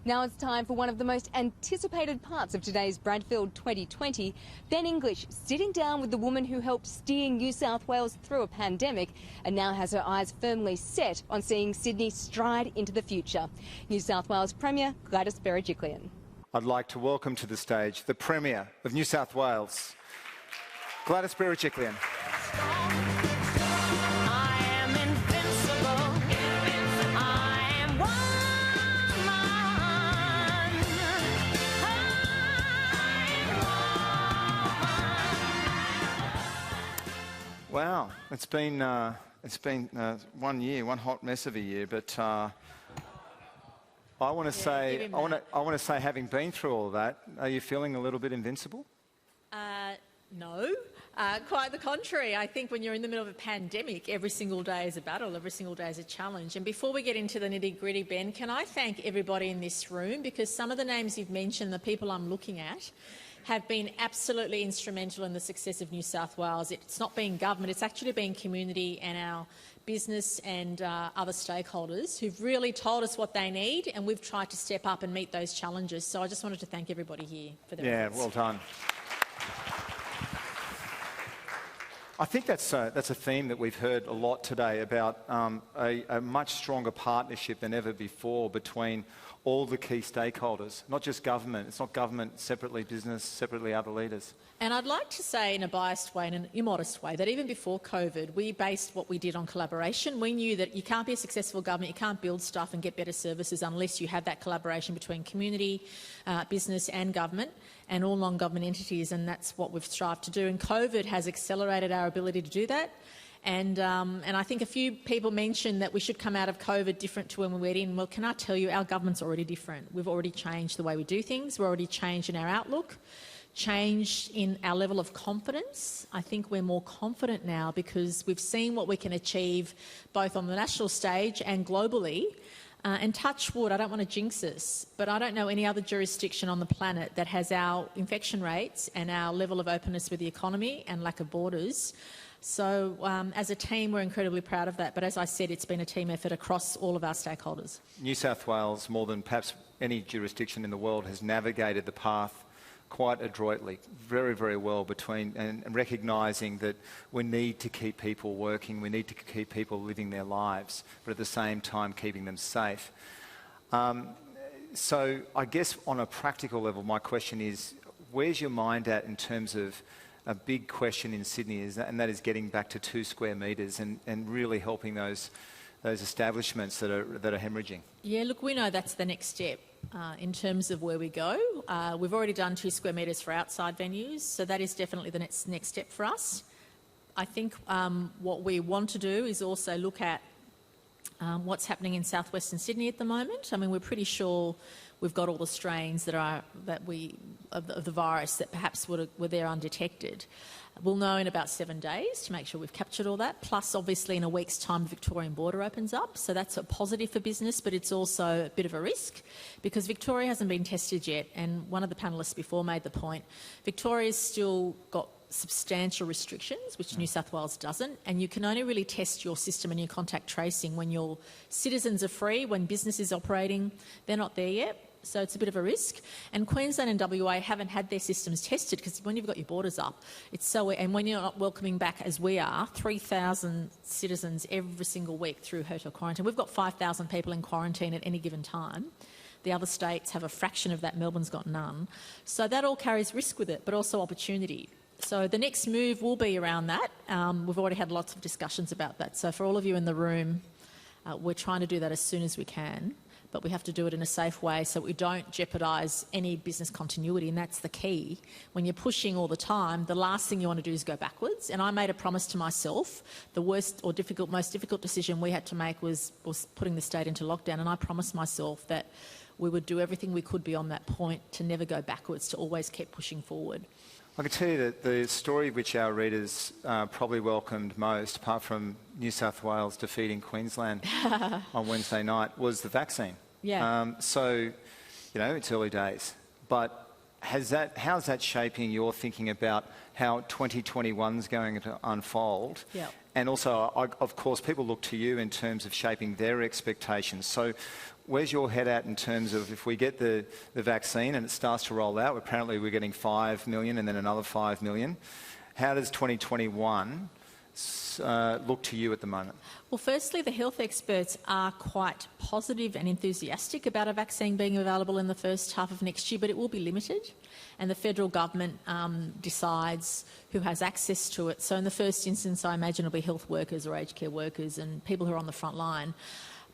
Now it's time for one of the most anticipated parts of today's Bradfield 2020. Ben English sitting down with the woman who helped steer New South Wales through a pandemic and now has her eyes firmly set on seeing Sydney stride into the future. New South Wales Premier Gladys Berejiklian. I'd like to welcome to the stage the Premier of New South Wales, Gladys Berejiklian. Wow, it's been 1 year, one hot mess of a year. But I want to say, having been through all of that, are you feeling a little bit invincible? No, quite the contrary. I think when you're in the middle of a pandemic, every single day is a battle, every single day is a challenge. And before we get into the nitty-gritty, Ben, can I thank everybody in this room, because some of the names you've mentioned, the people I'm looking at, have been absolutely instrumental in the success of New South Wales. It's not been government, it's actually been community and our business and other stakeholders who've really told us what they need, and we've tried to step up and meet those challenges. So I just wanted to thank everybody here for their efforts. Well done. I think that's a theme that we've heard a lot today about a much stronger partnership than ever before between all the key stakeholders, not just government. It's not government separately, business separately, other leaders. And I'd like to say in a biased way, in an immodest way, that even before COVID, we based what we did on collaboration. We knew that you can't be a successful government, you can't build stuff and get better services unless you have that collaboration between community, business and government, and all non-government entities, and that's what we've strived to do. And COVID has accelerated our ability to do that. And I think a few people mentioned that we should come out of COVID different to when we went in. Well, can I tell you, our government's already different. We've already changed the way we do things. We're already changed in our outlook, changed in our level of confidence. I think we're more confident now because we've seen what we can achieve both on the national stage and globally. And touch wood, I don't want to jinx us, but I don't know any other jurisdiction on the planet that has our infection rates and our level of openness with the economy and lack of borders. So as a team, we're incredibly proud of that. But as I said, it's been a team effort across all of our stakeholders. New South Wales, more than perhaps any jurisdiction in the world, has navigated the path quite adroitly, very, very well, and recognising that we need to keep people working, we need to keep people living their lives, but at the same time keeping them safe. So I guess on a practical level, my question is, where's your mind at in terms of a big question in Sydney, and that is getting back to 2 square metres and really helping those establishments that are hemorrhaging? Yeah, look, we know that's the next step in terms of where we go. We've already done 2 square metres for outside venues, so that is definitely the next step for us. I think what we want to do is also look at what's happening in southwestern Sydney at the moment. I mean, we're pretty sure we've got all the strains of the virus that perhaps were there undetected. We'll know in about 7 days to make sure we've captured all that. Plus, obviously, in a week's time, the Victorian border opens up. So that's a positive for business, but it's also a bit of a risk because Victoria hasn't been tested yet. And one of the panellists before made the point, Victoria's still got substantial restrictions, which New South Wales doesn't, and you can only really test your system and your contact tracing when your citizens are free, when business is operating. They're not there yet. So it's a bit of a risk. And Queensland and WA haven't had their systems tested because when you've got your borders up, and when you're not welcoming back, as we are, 3,000 citizens every single week through hotel quarantine. We've got 5,000 people in quarantine at any given time. The other states have a fraction of that. Melbourne's got none. So that all carries risk with it, but also opportunity. So the next move will be around that. We've already had lots of discussions about that. So for all of you in the room, we're trying to do that as soon as we can. But we have to do it in a safe way so we don't jeopardise any business continuity, and that's the key. When you're pushing all the time, the last thing you want to do is go backwards. And I made a promise to myself. The most difficult decision we had to make was putting the state into lockdown, and I promised myself that we would do everything we could beyond that point to never go backwards, to always keep pushing forward. I can tell you that the story which our readers probably welcomed most, apart from New South Wales defeating Queensland on Wednesday night, was the vaccine. Yeah. So, it's early days. But how's that shaping your thinking about how 2021 is going to unfold? Yeah. And also, of course, people look to you in terms of shaping their expectations. So where's your head at in terms of if we get the vaccine and it starts to roll out, apparently we're getting 5 million and then another 5 million. How does 2021 look to you at the moment? Well, firstly, the health experts are quite positive and enthusiastic about a vaccine being available in the first half of next year, but it will be limited. And the federal government decides who has access to it. So in the first instance, I imagine it'll be health workers or aged care workers and people who are on the front line.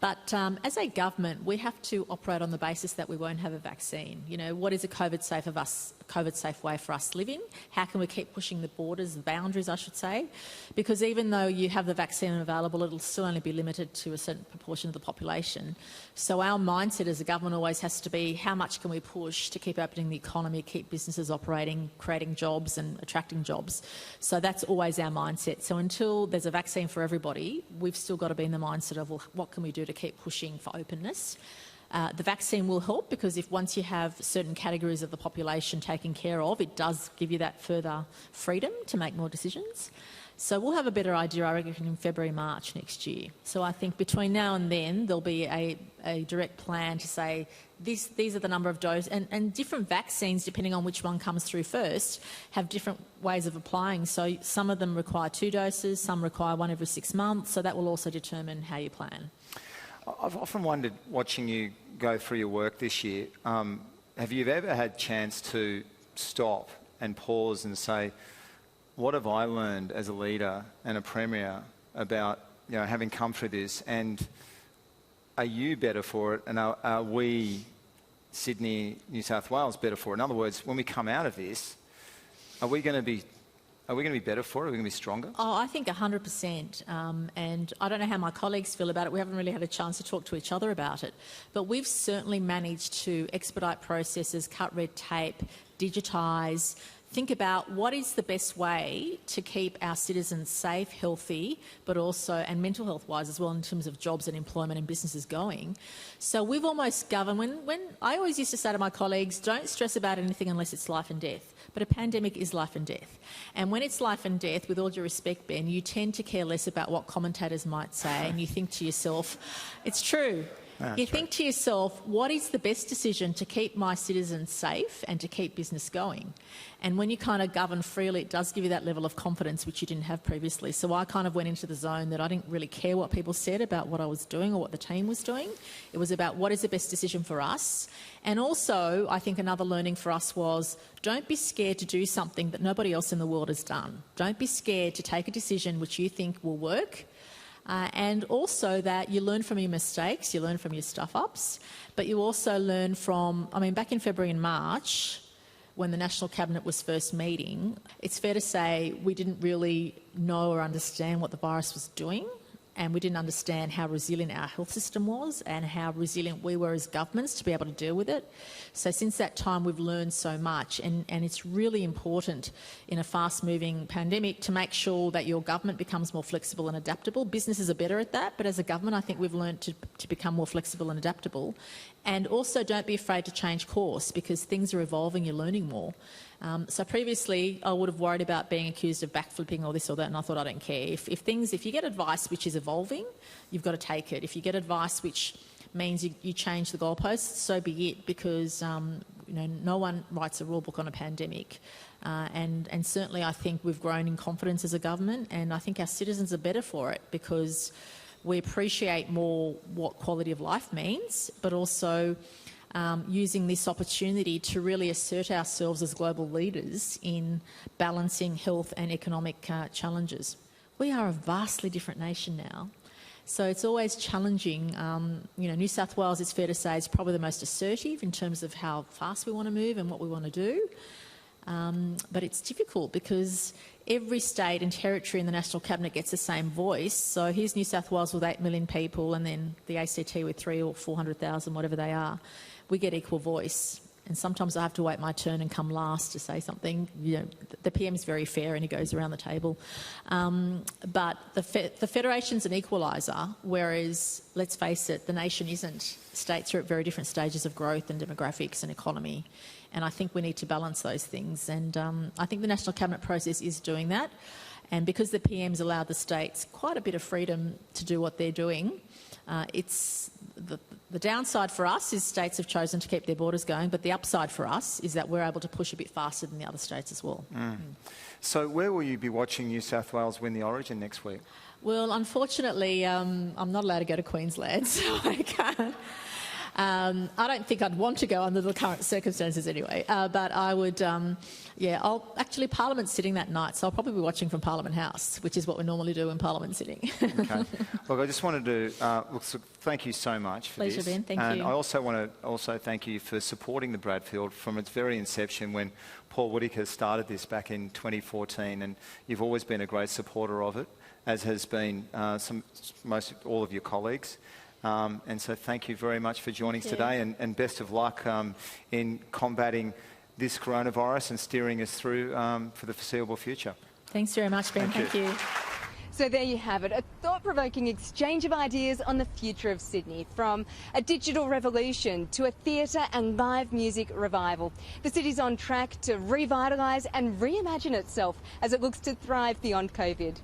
But as a government, we have to operate on the basis that we won't have a vaccine. You know, what is a COVID-safe way for us living? How can we keep pushing the borders, the boundaries, I should say? Because even though you have the vaccine available, it'll still only be limited to a certain proportion of the population. So our mindset as a government always has to be how much can we push to keep opening the economy, keep businesses operating, creating jobs and attracting jobs. So that's always our mindset. So until there's a vaccine for everybody, we've still got to be in the mindset of, well, what can we do to keep pushing for openness? The vaccine will help because if once you have certain categories of the population taken care of, it does give you that further freedom to make more decisions. So we'll have a better idea, I reckon, in February, March next year. So I think between now and then, there'll be a direct plan to say these are the number of doses, and different vaccines, depending on which one comes through first, have different ways of applying. So some of them require 2 doses, some require 1 every 6 months, so that will also determine how you plan. I've often wondered, watching you go through your work this year, have you ever had a chance to stop and pause and say, what have I learned as a leader and a premier about, you know, having come through this, and are you better for it, and are we, Sydney, New South Wales, better for it? In other words, when we come out of this, are we going to be better for it? Are we going to be stronger? Oh, I think 100%. And I don't know how my colleagues feel about it. We haven't really had a chance to talk to each other about it. But we've certainly managed to expedite processes, cut red tape, digitise, think about what is the best way to keep our citizens safe, healthy, but also, and mental health wise as well, in terms of jobs and employment and businesses going. So we've almost governed, when I always used to say to my colleagues, don't stress about anything unless it's life and death. But a pandemic is life and death. And when it's life and death, with all due respect, Ben, you tend to care less about what commentators might say, and you think to yourself, it's true. You think to yourself, what is the best decision to keep my citizens safe and to keep business going? And when you kind of govern freely, it does give you that level of confidence which you didn't have previously. So I kind of went into the zone that I didn't really care what people said about what I was doing or what the team was doing. It was about what is the best decision for us. And also, I think another learning for us was, don't be scared to do something that nobody else in the world has done. Don't be scared to take a decision which you think will work. And also that you learn from your mistakes, you learn from your stuff-ups, but you also learn from, I mean, back in February and March, when the National Cabinet was first meeting, it's fair to say we didn't really know or understand what the virus was doing, and we didn't understand how resilient our health system was and how resilient we were as governments to be able to deal with it. So since that time, we've learned so much, and it's really important in a fast-moving pandemic to make sure that your government becomes more flexible and adaptable. Businesses are better at that, but as a government, I think we've learned to become more flexible and adaptable. And also, don't be afraid to change course, because things are evolving, you're learning more. So previously, I would have worried about being accused of backflipping or this or that, and I thought, I don't care. If you get advice which is evolving, you've got to take it. If you get advice which means you change the goalposts, so be it, because no one writes a rule book on a pandemic. And certainly I think we've grown in confidence as a government, and I think our citizens are better for it, because we appreciate more what quality of life means, but also using this opportunity to really assert ourselves as global leaders in balancing health and economic challenges. We are a vastly different nation now, so it's always challenging. New South Wales, it's fair to say, is probably the most assertive in terms of how fast we want to move and what we want to do. But it's difficult because every state and territory in the National Cabinet gets the same voice. So here's New South Wales with 8 million people, and then the ACT with 300,000 or 400,000, whatever they are. We get equal voice. and sometimes I have to wait my turn and come last to say something. You know, the PM's very fair and he goes around the table. But the Federation's an equaliser, whereas, let's face it, the nation isn't. States are at very different stages of growth and demographics and economy. And I think we need to balance those things. And I think the National Cabinet process is doing that. And because the PM's allowed the states quite a bit of freedom to do what they're doing, it's the downside for us is states have chosen to keep their borders going, but the upside for us is that we're able to push a bit faster than the other states as well. So where will you be watching New South Wales win the Origin next week? Well, unfortunately, I'm not allowed to go to Queensland, so I can't. I don't think I'd want to go under the current circumstances anyway, but I would, Parliament's sitting that night, so I'll probably be watching from Parliament House, which is what we normally do when Parliament's sitting. Okay. Look, I just wanted to thank you so much for Pleasure, this. Ben. Thank and you. I also want to thank you for supporting the Bradfield from its very inception when Paul Whittaker started this back in 2014, and you've always been a great supporter of it, as has been most all of your colleagues. And so thank you very much for joining us today, and best of luck in combating this coronavirus and steering us through for the foreseeable future. Thanks very much, Ben. Thank you. So there you have it, a thought-provoking exchange of ideas on the future of Sydney, from a digital revolution to a theatre and live music revival. The city's on track to revitalise and reimagine itself as it looks to thrive beyond COVID.